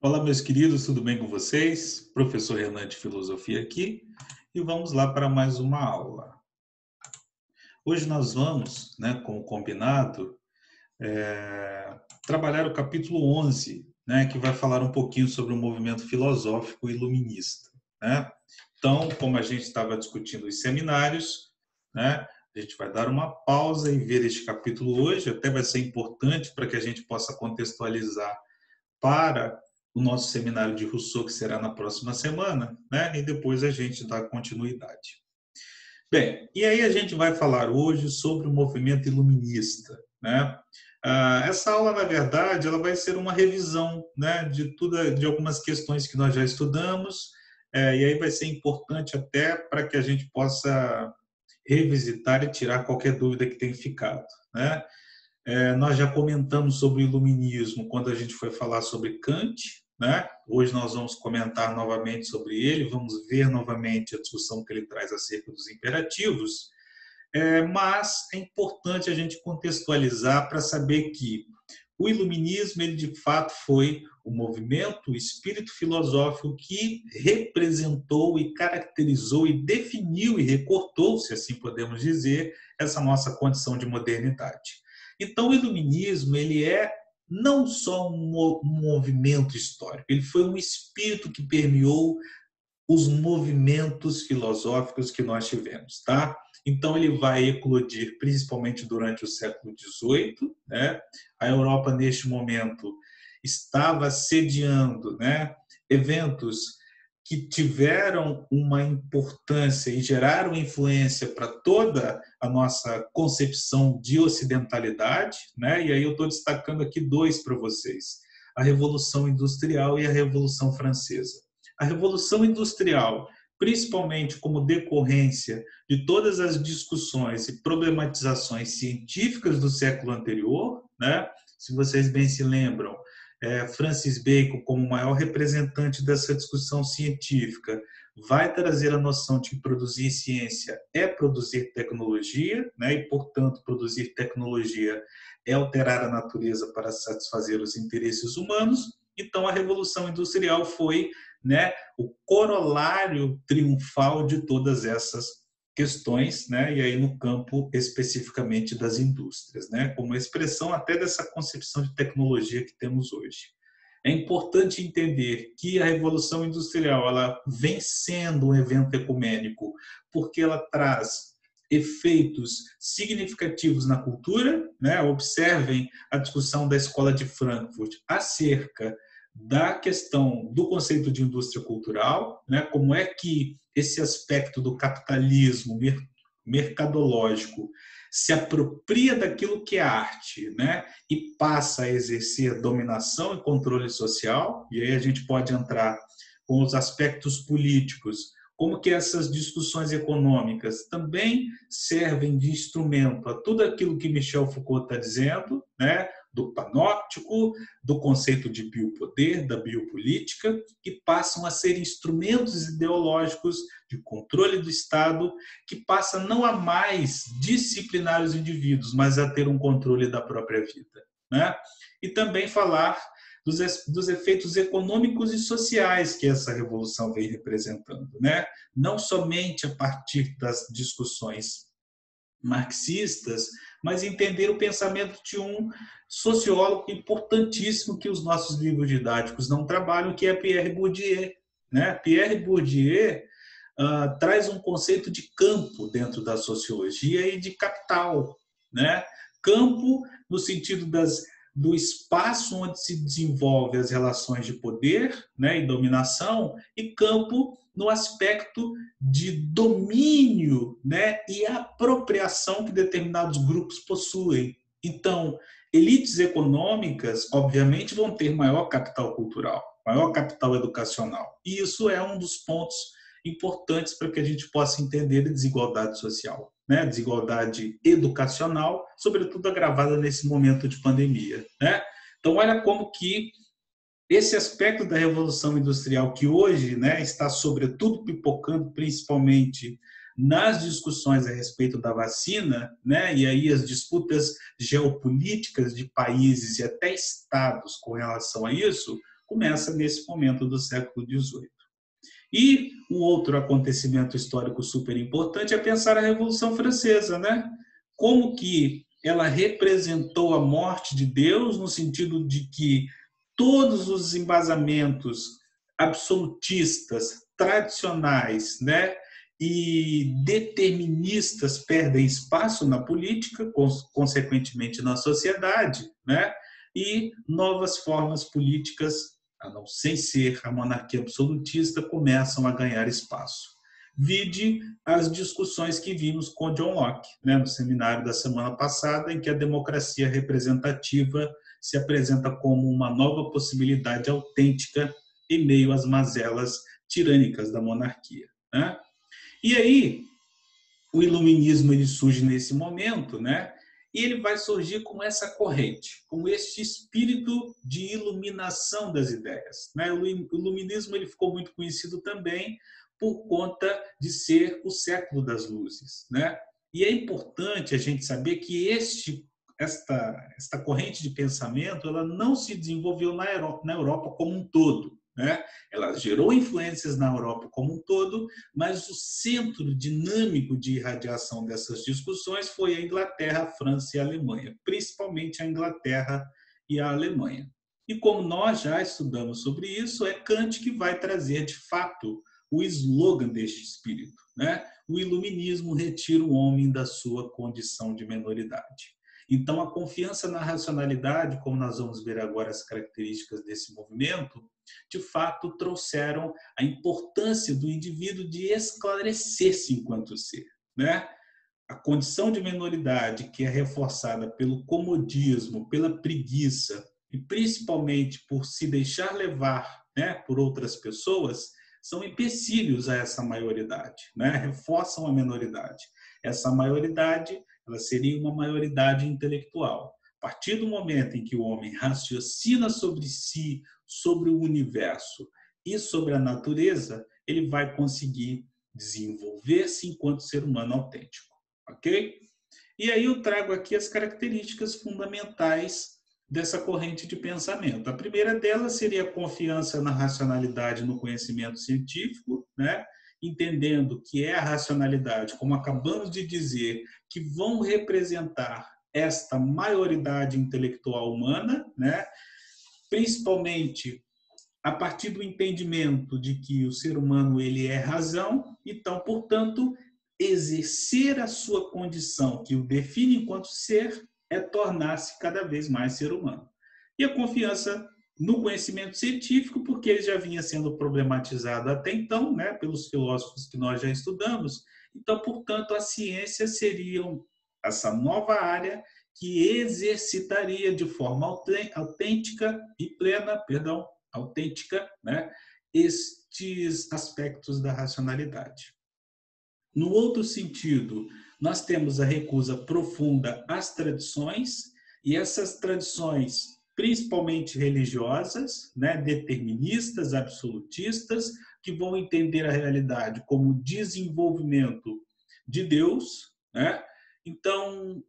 Olá, meus queridos, tudo bem com vocês? Professor Renan de Filosofia aqui e vamos lá para mais uma aula. Hoje nós vamos, como combinado, trabalhar o capítulo 11, que vai falar um pouquinho sobre o movimento filosófico iluminista. Então, como a gente estava discutindo os seminários, a gente vai dar uma pausa e ver este capítulo hoje, até vai ser importante para que a gente possa contextualizar para o nosso seminário de Rousseau, que será na próxima semana, e depois a gente dá continuidade. Bem, e aí a gente vai falar hoje sobre o movimento iluminista. Essa aula, na verdade, ela vai ser uma revisão de algumas questões que nós já estudamos, e aí vai ser importante até para que a gente possa revisitar e tirar qualquer dúvida que tenha ficado. Nós já comentamos sobre o iluminismo quando a gente foi falar sobre Kant. Hoje nós vamos comentar novamente sobre ele, vamos ver novamente a discussão que ele traz acerca dos imperativos, mas é importante a gente contextualizar para saber que o iluminismo, ele de fato foi o movimento, o espírito filosófico que representou e caracterizou e definiu e recortou, se assim podemos dizer, essa nossa condição de modernidade. Então, o iluminismo, ele é não só um movimento histórico, ele foi um espírito que permeou os movimentos filosóficos que nós tivemos, tá? Então, ele vai eclodir principalmente durante o século XVIII, A Europa, neste momento, estava sediando, eventos que tiveram uma importância e geraram influência para toda a nossa concepção de ocidentalidade, E aí eu estou destacando aqui dois para vocês: a Revolução Industrial e a Revolução Francesa. A Revolução Industrial, principalmente como decorrência de todas as discussões e problematizações científicas do século anterior, Se vocês bem se lembram, Francis Bacon, como maior representante dessa discussão científica, vai trazer a noção de que produzir ciência é produzir tecnologia, e, portanto, produzir tecnologia é alterar a natureza para satisfazer os interesses humanos. Então, a Revolução Industrial foi o corolário triunfal de todas essas questões, e aí no campo especificamente das indústrias, como expressão até dessa concepção de tecnologia que temos hoje. É importante entender que a Revolução Industrial ela vem sendo um evento ecumênico porque ela traz efeitos significativos na cultura, Observem a discussão da Escola de Frankfurt acerca da questão do conceito de indústria cultural, como é que esse aspecto do capitalismo mercadológico se apropria daquilo que é arte, e passa a exercer dominação e controle social, e aí a gente pode entrar com os aspectos políticos, como que essas discussões econômicas também servem de instrumento a tudo aquilo que Michel Foucault está dizendo, do panóptico, do conceito de biopoder, da biopolítica, que passam a ser instrumentos ideológicos de controle do Estado, que passa não a mais disciplinar os indivíduos, mas a ter um controle da própria vida. E também falar dos efeitos econômicos e sociais que essa revolução vem representando, Não somente a partir das discussões marxistas, mas entender o pensamento de um sociólogo importantíssimo que os nossos livros didáticos não trabalham, que é Pierre Bourdieu. Pierre Bourdieu traz um conceito de campo dentro da sociologia e de capital. Campo no sentido do espaço onde se desenvolvem as relações de poder e dominação, e campo no aspecto de domínio e apropriação que determinados grupos possuem. Então, elites econômicas, obviamente, vão ter maior capital cultural, maior capital educacional. E isso é um dos pontos importantes para que a gente possa entender a desigualdade social, desigualdade educacional, sobretudo agravada nesse momento de pandemia. Então, olha como que esse aspecto da Revolução Industrial, que hoje está sobretudo pipocando, principalmente nas discussões a respeito da vacina, e aí as disputas geopolíticas de países e até estados com relação a isso, começa nesse momento do século XVIII. E um outro acontecimento histórico super importante é pensar a Revolução Francesa, né? Como que ela representou a morte de Deus, no sentido de que todos os embasamentos absolutistas, tradicionais, né, e deterministas perdem espaço na política, consequentemente na sociedade, né, e novas formas políticas, a não sem ser a monarquia absolutista, começam a ganhar espaço. Vide as discussões que vimos com John Locke, né, no seminário da semana passada, em que a democracia representativa se apresenta como uma nova possibilidade autêntica em meio às mazelas tirânicas da monarquia, né? E aí, o iluminismo ele surge nesse momento, né? E ele vai surgir com essa corrente, com este espírito de iluminação das ideias, né? O iluminismo ele ficou muito conhecido também por conta de ser o século das luzes, né? E é importante a gente saber que esta corrente de pensamento ela não se desenvolveu na Europa como um todo, né? Ela gerou influências na Europa como um todo, mas o centro dinâmico de irradiação dessas discussões foi a Inglaterra, a França e a Alemanha, principalmente a Inglaterra e a Alemanha. E como nós já estudamos sobre isso, é Kant que vai trazer, de fato, o slogan deste espírito, né? O iluminismo retira o homem da sua condição de menoridade. Então, a confiança na racionalidade, como nós vamos ver agora as características desse movimento, de fato trouxeram a importância do indivíduo de esclarecer-se enquanto ser, né? A condição de menoridade, que é reforçada pelo comodismo, pela preguiça e principalmente por se deixar levar, né, por outras pessoas, são empecilhos a essa maioridade, né? Reforçam a menoridade. Essa maioridade ela seria uma maioridade intelectual. A partir do momento em que o homem raciocina sobre si, sobre o universo e sobre a natureza, ele vai conseguir desenvolver-se enquanto ser humano autêntico, ok? E aí eu trago aqui as características fundamentais dessa corrente de pensamento. A primeira delas seria a confiança na racionalidade, no conhecimento científico, né? Entendendo que é a racionalidade, como acabamos de dizer, que vão representar esta maioridade intelectual humana, né? Principalmente a partir do entendimento de que o ser humano ele é razão, então, portanto, exercer a sua condição que o define enquanto ser é tornar-se cada vez mais ser humano. E a confiança no conhecimento científico, porque ele já vinha sendo problematizado até então, né, pelos filósofos que nós já estudamos. Então, portanto, a ciência seria essa nova área que exercitaria de forma autêntica e plena, autêntica, né, estes aspectos da racionalidade. No outro sentido, nós temos a recusa profunda às tradições, e essas tradições, principalmente religiosas, né, deterministas, absolutistas, que vão entender a realidade como desenvolvimento de Deus, né? Então,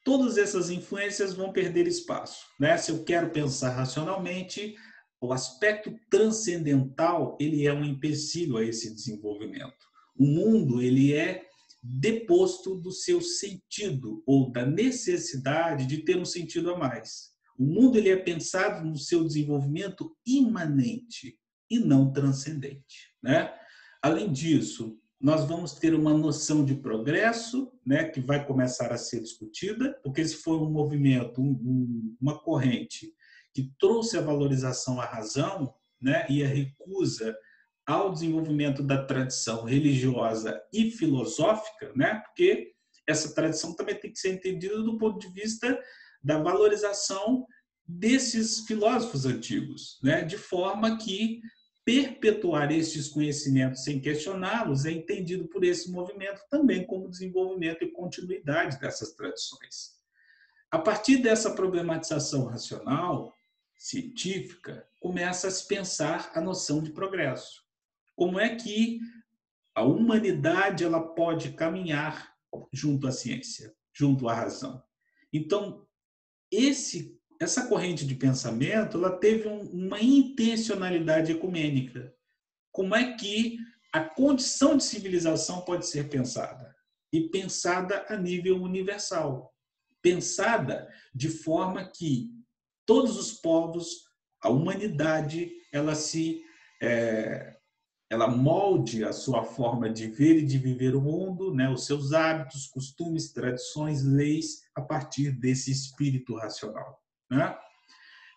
todas essas influências vão perder espaço, né? Se eu quero pensar racionalmente, o aspecto transcendental ele é um empecilho a esse desenvolvimento. O mundo ele é deposto do seu sentido ou da necessidade de ter um sentido a mais. O mundo ele é pensado no seu desenvolvimento imanente e não transcendente, né? Além disso, nós vamos ter uma noção de progresso, né, que vai começar a ser discutida, porque esse foi um movimento, uma corrente que trouxe a valorização à razão, né, e a recusa ao desenvolvimento da tradição religiosa e filosófica, né, porque essa tradição também tem que ser entendida do ponto de vista da valorização desses filósofos antigos, né, de forma que perpetuar estes conhecimentos sem questioná-los é entendido por esse movimento também como desenvolvimento e continuidade dessas tradições. A partir dessa problematização racional, científica, começa a se pensar a noção de progresso. Como é que a humanidade ela pode caminhar junto à ciência, junto à razão? Então, esse essa corrente de pensamento ela teve uma intencionalidade ecumênica. Como é que a condição de civilização pode ser pensada? E pensada a nível universal. Pensada de forma que todos os povos, a humanidade, ela molde a sua forma de ver e de viver o mundo, né, os seus hábitos, costumes, tradições, leis, a partir desse espírito racional. Né?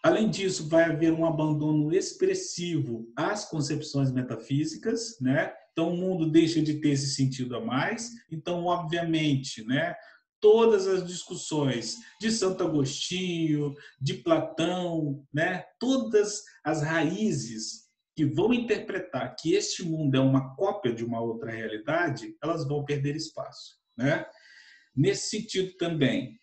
Além disso, vai haver um abandono expressivo às concepções metafísicas, né? Então, o mundo deixa de ter esse sentido a mais. Então, obviamente, né, todas as discussões de Santo Agostinho, de Platão, né, todas as raízes que vão interpretar que este mundo é uma cópia de uma outra realidade, elas vão perder espaço, né? Nesse sentido também,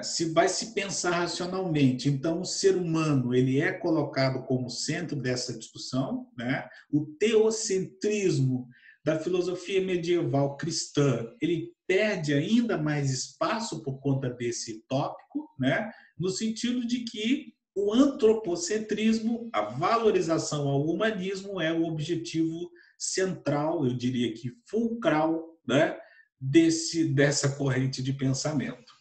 se vai se pensar racionalmente, então o ser humano ele é colocado como centro dessa discussão, né? O teocentrismo da filosofia medieval cristã ele perde ainda mais espaço por conta desse tópico, né? No sentido de que o antropocentrismo, a valorização ao humanismo é o objetivo central, eu diria que fulcral, né? Dessa corrente de pensamento.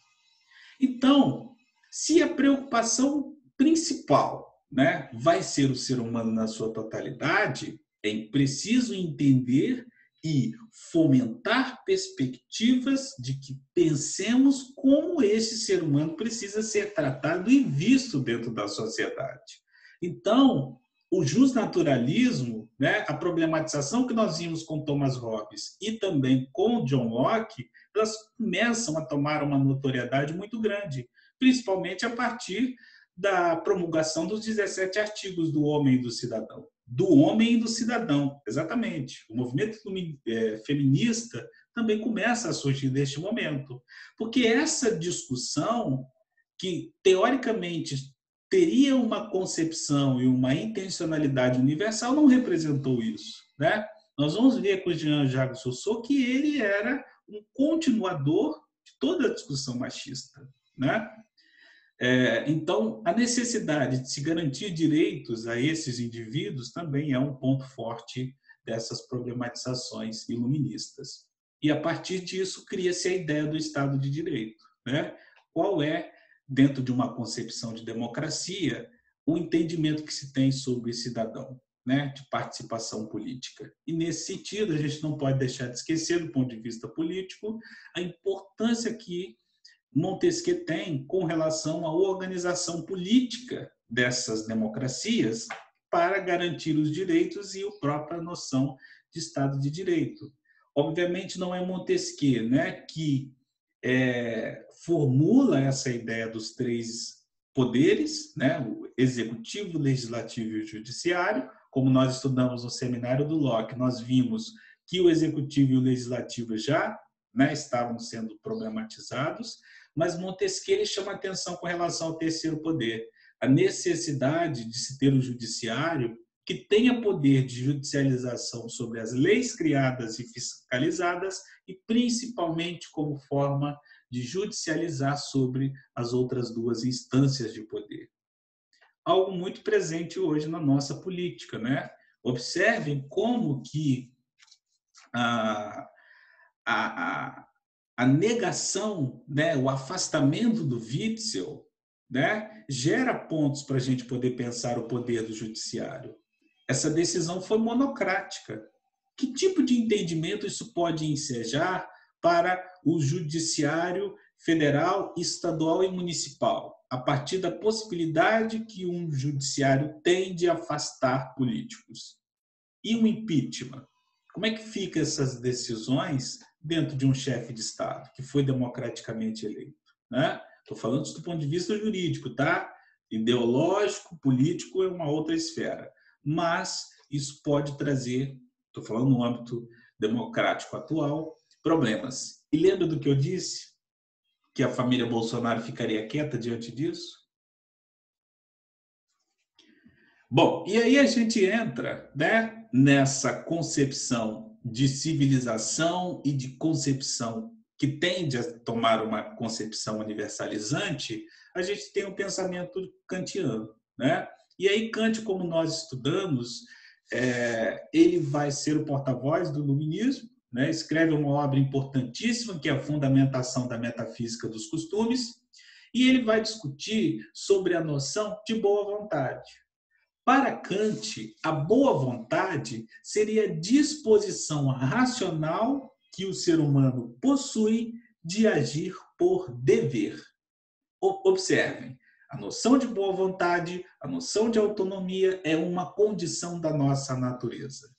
Então, se a preocupação principal, né, vai ser o ser humano na sua totalidade, é preciso entender e fomentar perspectivas de que pensemos como esse ser humano precisa ser tratado e visto dentro da sociedade. Então, o justnaturalismo, né, a problematização que nós vimos com Thomas Hobbes e também com John Locke, elas começam a tomar uma notoriedade muito grande, principalmente a partir da promulgação dos 17 artigos do Homem e do Cidadão. Do Homem e do Cidadão, exatamente. O movimento feminista também começa a surgir neste momento, porque essa discussão, que teoricamente teria uma concepção e uma intencionalidade universal, não representou isso, né? Nós vamos ver com o Jean-Jacques Rousseau que ele era um continuador de toda a discussão machista, né? Então, a necessidade de se garantir direitos a esses indivíduos também é um ponto forte dessas problematizações iluministas. E, a partir disso, cria-se a ideia do Estado de Direito, né? Qual é, dentro de uma concepção de democracia, o entendimento que se tem sobre o cidadão, né, de participação política. E, nesse sentido, a gente não pode deixar de esquecer, do ponto de vista político, a importância que Montesquieu tem com relação à organização política dessas democracias para garantir os direitos e a própria noção de Estado de Direito. Obviamente, não é Montesquieu, né, que formula essa ideia dos três poderes, né, o executivo, o legislativo e o judiciário. Como nós estudamos no seminário do Locke, nós vimos que o executivo e o legislativo já, né, estavam sendo problematizados, mas Montesquieu chama atenção com relação ao terceiro poder, a necessidade de se ter o judiciário que tenha poder de judicialização sobre as leis criadas e fiscalizadas e principalmente como forma de judicializar sobre as outras duas instâncias de poder. Algo muito presente hoje na nossa política, né? Observem como que a negação, né, o afastamento do Witzel, né, gera pontos para a gente poder pensar o poder do judiciário. Essa decisão foi monocrática. Que tipo de entendimento isso pode ensejar para o judiciário federal, estadual e municipal, a partir da possibilidade que um judiciário tem de afastar políticos? E o impeachment? Como é que ficam essas decisões dentro de um chefe de Estado que foi democraticamente eleito? Né? Estou falando isso do ponto de vista jurídico, tá? Ideológico, político é uma outra esfera. Mas isso pode trazer, estou falando no âmbito democrático atual, problemas. E lembra do que eu disse? Que a família Bolsonaro ficaria quieta diante disso? Bom, e aí a gente entra, né, nessa concepção de civilização e de concepção que tende a tomar uma concepção universalizante, a gente tem um pensamento kantiano, né? E aí Kant, como nós estudamos, ele vai ser o porta-voz do iluminismo, né? Escreve uma obra importantíssima, que é a Fundamentação da Metafísica dos Costumes, e ele vai discutir sobre a noção de boa vontade. Para Kant, a boa vontade seria a disposição racional que o ser humano possui de agir por dever. Observem, a noção de boa vontade, a noção de autonomia é uma condição da nossa natureza.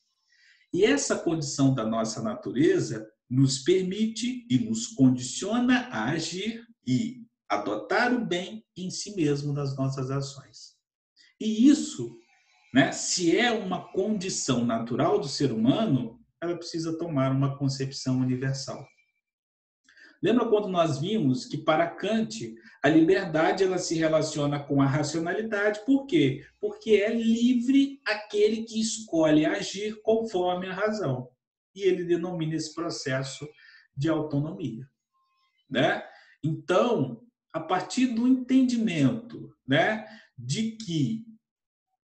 E essa condição da nossa natureza nos permite e nos condiciona a agir e adotar o bem em si mesmo nas nossas ações. E isso, né, se é uma condição natural do ser humano, ela precisa tomar uma concepção universal. Lembra quando nós vimos que para Kant a liberdade ela se relaciona com a racionalidade? Por quê? Porque é livre aquele que escolhe agir conforme a razão. E ele denomina esse processo de autonomia, né? Então, a partir do entendimento, né, de que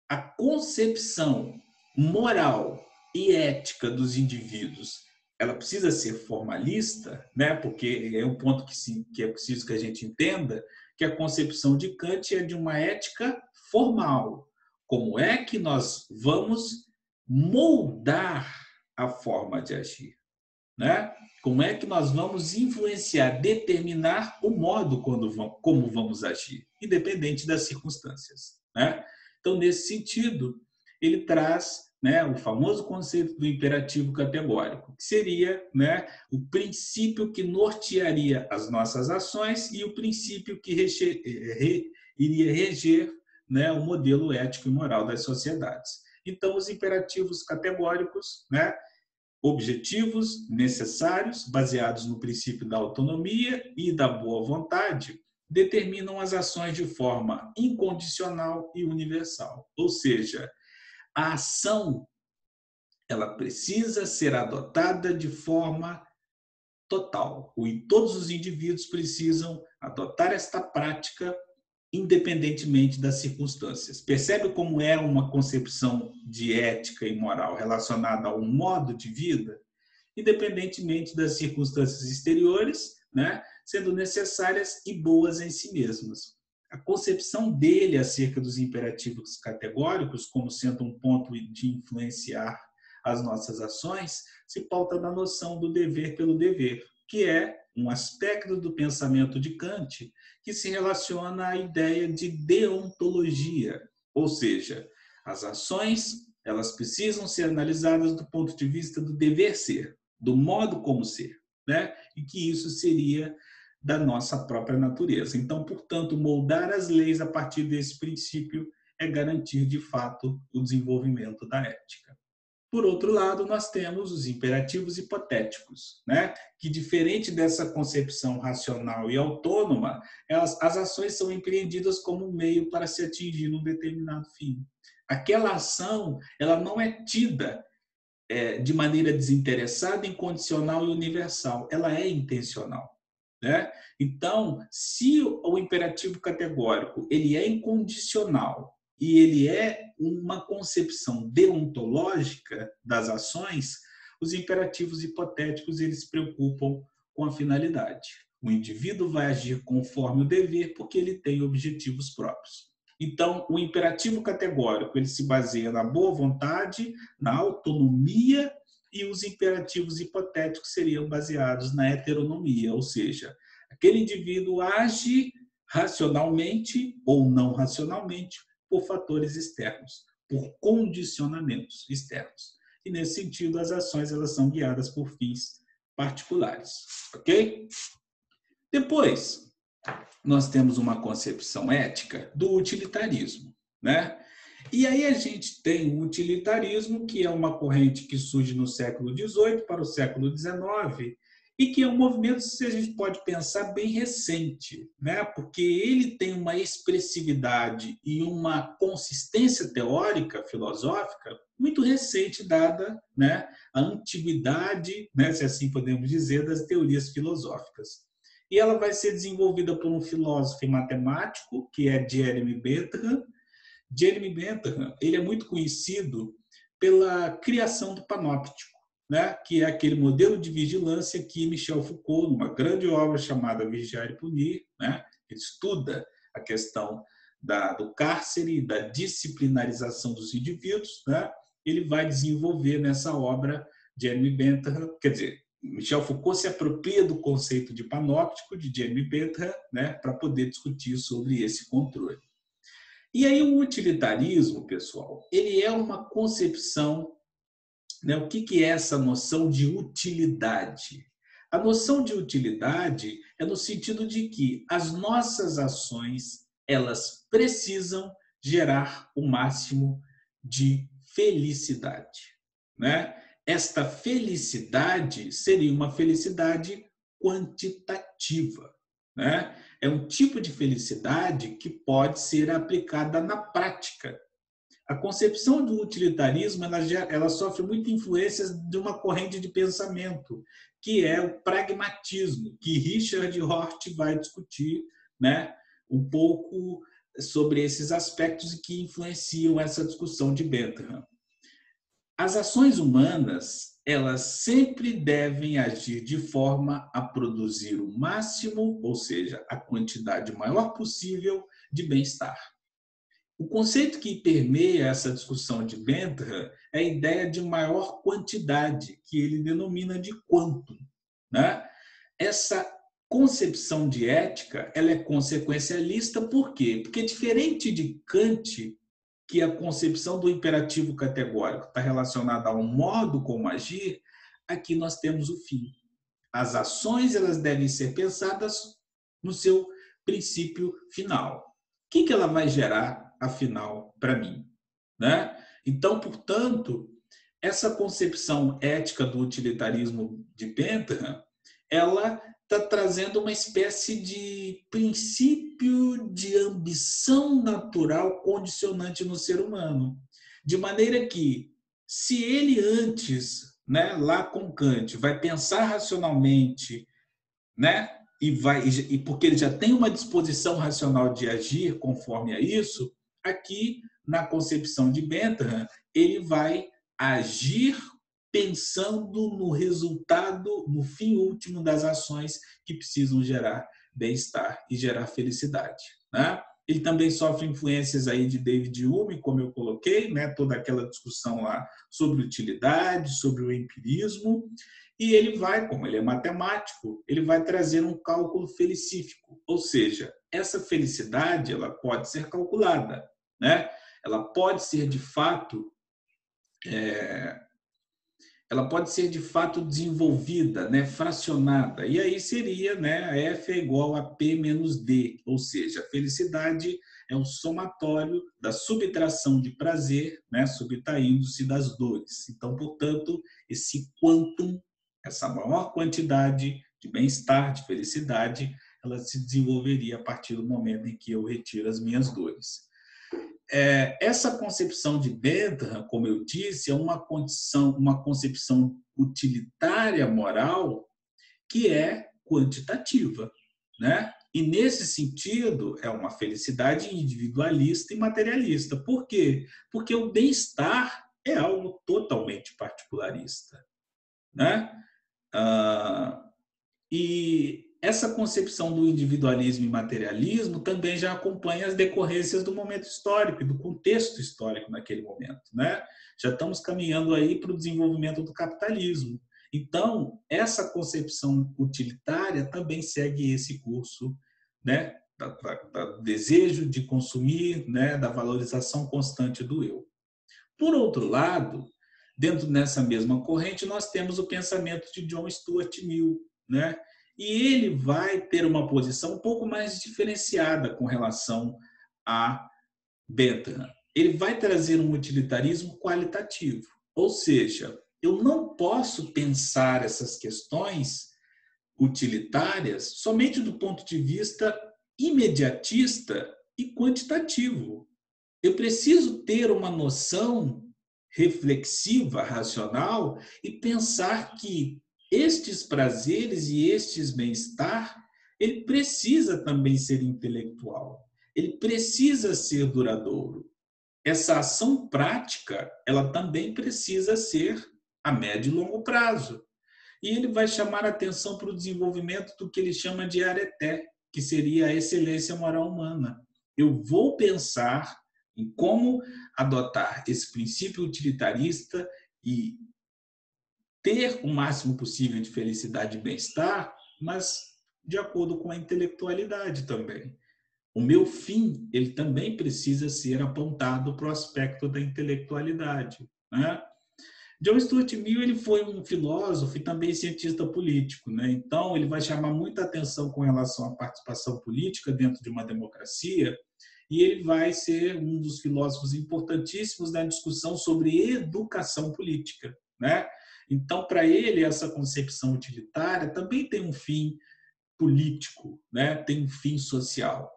a concepção moral e ética dos indivíduos ela precisa ser formalista, né? Porque é um ponto que é preciso que a gente entenda que a concepção de Kant é de uma ética formal. Como é que nós vamos moldar a forma de agir, né? Como é que nós vamos influenciar, determinar o modo como vamos agir, independente das circunstâncias, né? Então, nesse sentido, ele traz, né, o famoso conceito do imperativo categórico, que seria, né, o princípio que nortearia as nossas ações e o princípio que iria reger, né, o modelo ético e moral das sociedades. Então, os imperativos categóricos, né, objetivos, necessários, baseados no princípio da autonomia e da boa vontade, determinam as ações de forma incondicional e universal. Ou seja, a ação ela precisa ser adotada de forma total. Todos os indivíduos precisam adotar esta prática independentemente das circunstâncias. Percebe como é uma concepção de ética e moral relacionada a um modo de vida? Independentemente das circunstâncias exteriores, né, sendo necessárias e boas em si mesmas. A concepção dele acerca dos imperativos categóricos, como sendo um ponto de influenciar as nossas ações, se pauta na noção do dever pelo dever, que é um aspecto do pensamento de Kant que se relaciona à ideia de deontologia, ou seja, as ações elas precisam ser analisadas do ponto de vista do dever ser, do modo como ser, né? E que isso seria da nossa própria natureza. Então, portanto, moldar as leis a partir desse princípio é garantir, de fato, o desenvolvimento da ética. Por outro lado, nós temos os imperativos hipotéticos, né? Que, diferente dessa concepção racional e autônoma, as ações são empreendidas como um meio para se atingir um determinado fim. Aquela ação ela não é tida de maneira desinteressada, incondicional e universal. Ela é intencional, né? Então, se o imperativo categórico ele é incondicional e ele é uma concepção deontológica das ações, os imperativos hipotéticos eles se preocupam com a finalidade. O indivíduo vai agir conforme o dever porque ele tem objetivos próprios. Então, o imperativo categórico ele se baseia na boa vontade, na autonomia, e os imperativos hipotéticos seriam baseados na heteronomia, ou seja, aquele indivíduo age racionalmente ou não racionalmente por fatores externos, por condicionamentos externos. E, nesse sentido, as ações elas são guiadas por fins particulares. Ok? Depois, nós temos uma concepção ética do utilitarismo, né? E aí a gente tem o utilitarismo, que é uma corrente que surge no século XVIII para o século XIX e que é um movimento, se a gente pode pensar, bem recente, né? Porque ele tem uma expressividade e uma consistência teórica, filosófica, muito recente, dada, né, a antiguidade, né, se assim podemos dizer, das teorias filosóficas. E ela vai ser desenvolvida por um filósofo e matemático, que é Jeremy Bentham. Jeremy Bentham, ele é muito conhecido pela criação do panóptico, né? Que é aquele modelo de vigilância que Michel Foucault, numa grande obra chamada Vigiar e Punir, né? Ele estuda a questão do cárcere, da disciplinarização dos indivíduos, né? Ele vai desenvolver nessa obra Jeremy Bentham, quer dizer, Michel Foucault se apropria do conceito de panóptico de Jeremy Bentham, né? Para poder discutir sobre esse controle. E aí o utilitarismo, pessoal, ele é uma concepção, né? O que é essa noção de utilidade? A noção de utilidade é no sentido de que as nossas ações, elas precisam gerar o máximo de felicidade, né? Esta felicidade seria uma felicidade quantitativa, né? É um tipo de felicidade que pode ser aplicada na prática. A concepção do utilitarismo ela sofre muita influência de uma corrente de pensamento, que é o pragmatismo, que Richard Hort vai discutir, né, um pouco sobre esses aspectos e que influenciam essa discussão de Bentham. As ações humanas, elas sempre devem agir de forma a produzir o máximo, ou seja, a quantidade maior possível de bem-estar. O conceito que permeia essa discussão de Bentham é a ideia de maior quantidade, que ele denomina de quantum, né? Essa concepção de ética, ela é consequencialista, por quê? Porque diferente de Kant, que a concepção do imperativo categórico está relacionada ao modo como agir, aqui nós temos o fim. As ações, elas devem ser pensadas no seu princípio final. O que ela vai gerar, afinal, para mim? Né? Então, portanto, essa concepção ética do utilitarismo de Bentham, ela está trazendo uma espécie de princípio de ambição natural condicionante no ser humano. De maneira que, se ele antes, né, lá com Kant, vai pensar racionalmente, né, e porque ele já tem uma disposição racional de agir conforme a isso, aqui na concepção de Bentham, ele vai agir pensando no resultado, no fim último das ações que precisam gerar bem-estar e gerar felicidade, né? Ele também sofre influências aí de David Hume, como eu coloquei, né? Toda aquela discussão lá sobre utilidade, sobre o empirismo, e ele vai, como ele é matemático, ele vai trazer um cálculo felicífico, ou seja, essa felicidade ela pode ser calculada, né? Ela pode ser de fato ela pode ser de fato desenvolvida, né, fracionada. E aí seria, né, F é igual a P menos D, ou seja, a felicidade é um somatório da subtração de prazer, né, subtraindo-se das dores. Então, portanto, esse quantum, essa maior quantidade de bem-estar, de felicidade, ela se desenvolveria a partir do momento em que eu retiro as minhas dores. Essa concepção de Bentham, como eu disse, é uma concepção utilitária moral que é quantitativa, né? E, nesse sentido, é uma felicidade individualista e materialista. Por quê? Porque o bem-estar é algo totalmente particularista, né? E essa concepção do individualismo e materialismo também já acompanha as decorrências do momento histórico e do contexto histórico naquele momento, né? Já estamos caminhando aí para o desenvolvimento do capitalismo. Então, essa concepção utilitária também segue esse curso, né? Do desejo de consumir, né? Da valorização constante do eu. Por outro lado, dentro dessa mesma corrente, nós temos o pensamento de John Stuart Mill, né? E ele vai ter uma posição um pouco mais diferenciada com relação a Bentham. Ele vai trazer um utilitarismo qualitativo, ou seja, eu não posso pensar essas questões utilitárias somente do ponto de vista imediatista e quantitativo. Eu preciso ter uma noção reflexiva, racional e pensar que estes prazeres e estes bem-estar, ele precisa também ser intelectual. Ele precisa ser duradouro. Essa ação prática, ela também precisa ser a médio e longo prazo. E ele vai chamar a atenção para o desenvolvimento do que ele chama de areté, que seria a excelência moral humana. Eu vou pensar em como adotar esse princípio utilitarista e ter o máximo possível de felicidade e bem-estar, mas de acordo com a intelectualidade também. O meu fim, ele também precisa ser apontado para o aspecto da intelectualidade, né? John Stuart Mill, ele foi um filósofo e também cientista político, né? Então, ele vai chamar muita atenção com relação à participação política dentro de uma democracia e ele vai ser um dos filósofos importantíssimos na discussão sobre educação política, né? Então, para ele, essa concepção utilitária também tem um fim político, né? Tem um fim social.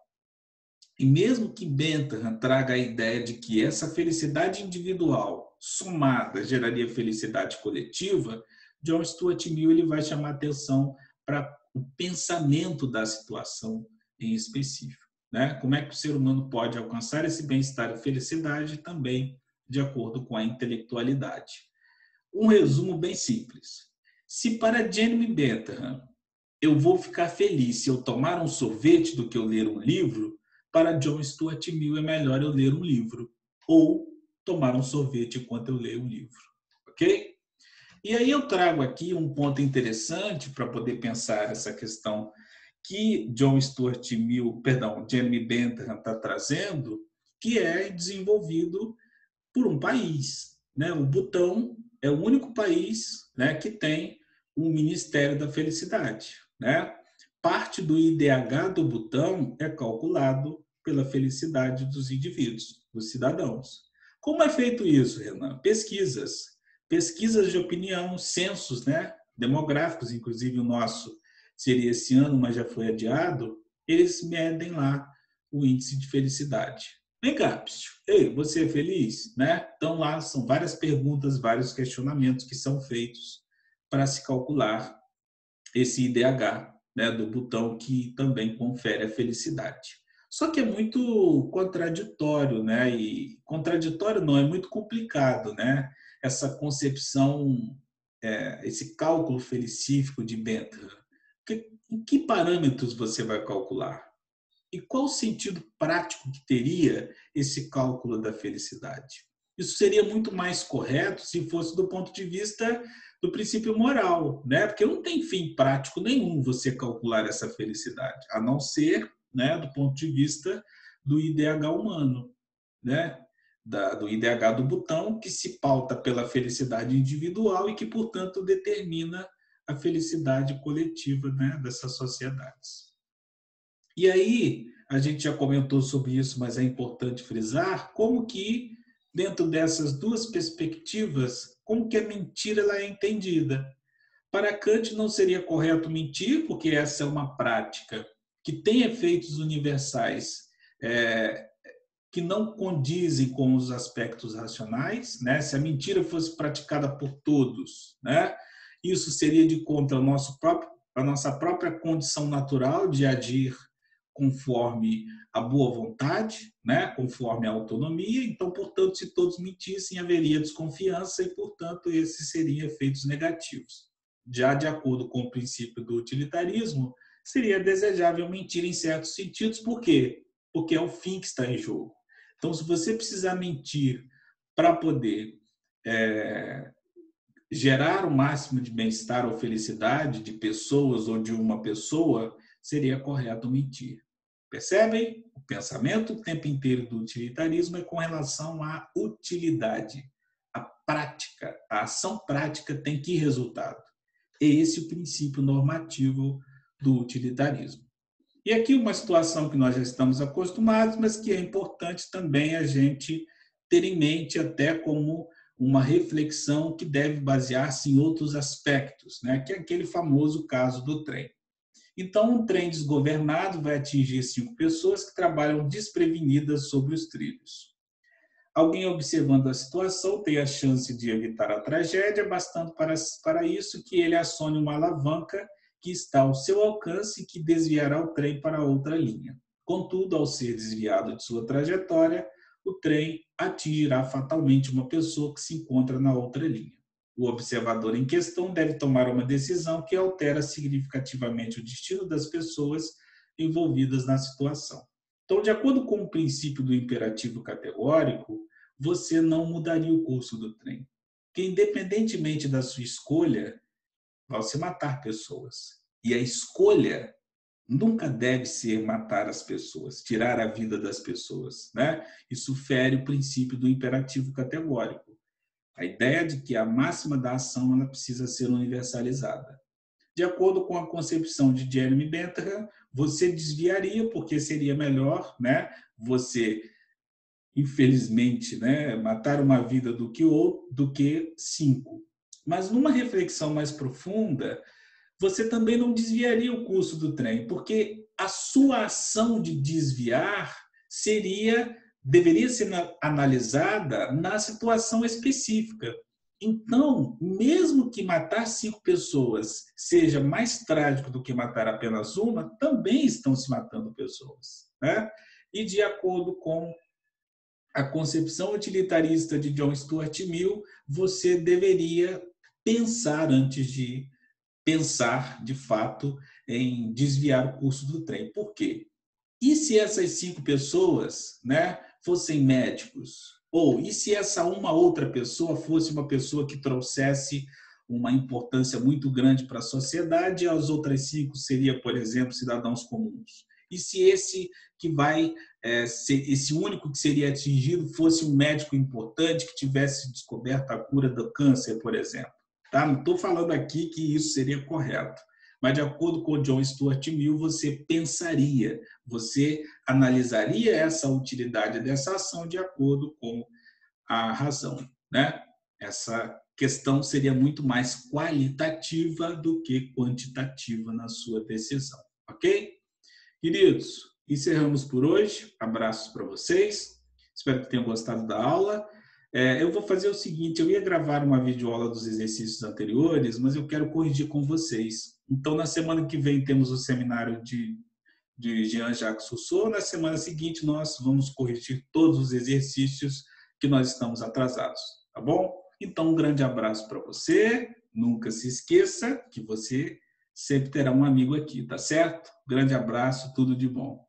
E mesmo que Bentham traga a ideia de que essa felicidade individual somada geraria felicidade coletiva, John Stuart Mill ele vai chamar atenção para o pensamento da situação em específico, né? Como é que o ser humano pode alcançar esse bem-estar e felicidade também de acordo com a intelectualidade. Um resumo bem simples. Se para Jeremy Bentham eu vou ficar feliz se eu tomar um sorvete do que eu ler um livro, para John Stuart Mill é melhor eu ler um livro ou tomar um sorvete enquanto eu leio um livro, ok? E aí eu trago aqui um ponto interessante para poder pensar essa questão que Jeremy Bentham está trazendo, que é desenvolvido por um país, né? O Butão é o único país, né, que tem um Ministério da Felicidade, né? Parte do IDH do Butão é calculado pela felicidade dos indivíduos, dos cidadãos. Como é feito isso, Renan? Pesquisas de opinião, censos, né, demográficos, inclusive o nosso seria esse ano, mas já foi adiado, eles medem lá o índice de felicidade. Vem cá, ei, você é feliz? Né? Então lá são várias perguntas, vários questionamentos que são feitos para se calcular esse IDH, né, do Butão, que também confere a felicidade. Só que é muito contraditório, né? E contraditório não, é muito complicado, né? Essa concepção, esse cálculo felicífico de Bentham. Em que parâmetros você vai calcular? E qual o sentido prático que teria esse cálculo da felicidade? Isso seria muito mais correto se fosse do ponto de vista do princípio moral, né? Porque não tem fim prático nenhum você calcular essa felicidade, a não ser, né, do ponto de vista do IDH humano, né? Do IDH do Butão, que se pauta pela felicidade individual e que, portanto, determina a felicidade coletiva, né, dessas sociedades. E aí, a gente já comentou sobre isso, mas é importante frisar como que, dentro dessas duas perspectivas, como que a mentira ela é entendida. Para Kant não seria correto mentir, porque essa é uma prática que tem efeitos universais que não condizem com os aspectos racionais, né? Se a mentira fosse praticada por todos, né? Isso seria de contra a nossa própria condição natural de agir conforme a boa vontade, né? Conforme a autonomia. Então, portanto, se todos mentissem, haveria desconfiança e, portanto, esses seriam efeitos negativos. Já de acordo com o princípio do utilitarismo, seria desejável mentir em certos sentidos. Por quê? Porque é o fim que está em jogo. Então, se você precisar mentir para poder gerar o máximo de bem-estar ou felicidade de pessoas ou de uma pessoa, seria correto mentir. Percebem? O pensamento o tempo inteiro do utilitarismo é com relação à utilidade. A prática, a ação prática tem que resultado. É esse o princípio normativo do utilitarismo. E aqui uma situação que nós já estamos acostumados, mas que é importante também a gente ter em mente até como uma reflexão que deve basear-se em outros aspectos, né? Que é aquele famoso caso do trem. Então, um trem desgovernado vai atingir 5 pessoas que trabalham desprevenidas sobre os trilhos. Alguém observando a situação tem a chance de evitar a tragédia, bastando para isso que ele acione uma alavanca que está ao seu alcance e que desviará o trem para outra linha. Contudo, ao ser desviado de sua trajetória, o trem atingirá fatalmente uma pessoa que se encontra na outra linha. O observador em questão deve tomar uma decisão que altera significativamente o destino das pessoas envolvidas na situação. Então, de acordo com o princípio do imperativo categórico, você não mudaria o curso do trem. Porque, independentemente da sua escolha, vai se matar pessoas. E a escolha nunca deve ser matar as pessoas, tirar a vida das pessoas, né? Isso fere o princípio do imperativo categórico. A ideia de que a máxima da ação ela precisa ser universalizada. De acordo com a concepção de Jeremy Bentham, você desviaria porque seria melhor, né? Você, infelizmente, né, matar uma vida do que 5. Mas numa reflexão mais profunda, você também não desviaria o curso do trem, porque a sua ação de desviar deveria ser analisada na situação específica. Então, mesmo que matar 5 pessoas seja mais trágico do que matar apenas uma, também estão se matando pessoas, né? E de acordo com a concepção utilitarista de John Stuart Mill, você deveria pensar antes de pensar, de fato, em desviar o curso do trem. Por quê? E se essas 5 pessoas, né, fossem médicos? Ou e se essa uma outra pessoa fosse uma pessoa que trouxesse uma importância muito grande para a sociedade e as outras 5 seriam, por exemplo, cidadãos comuns? E se esse que vai ser esse único que seria atingido fosse um médico importante que tivesse descoberto a cura do câncer, por exemplo? Tá? Não estou falando aqui que isso seria correto, mas de acordo com John Stuart Mill, você pensaria, você analisaria essa utilidade dessa ação de acordo com a razão, né? Essa questão seria muito mais qualitativa do que quantitativa na sua decisão, ok? Queridos, encerramos por hoje. Abraços para vocês. Espero que tenham gostado da aula. Eu vou fazer o seguinte, eu ia gravar uma videoaula dos exercícios anteriores, mas eu quero corrigir com vocês. Então, na semana que vem, temos o seminário de Jean-Jacques Rousseau. Na semana seguinte, nós vamos corrigir todos os exercícios que nós estamos atrasados, tá bom? Então, um grande abraço para você. Nunca se esqueça que você sempre terá um amigo aqui, tá certo? Grande abraço, tudo de bom.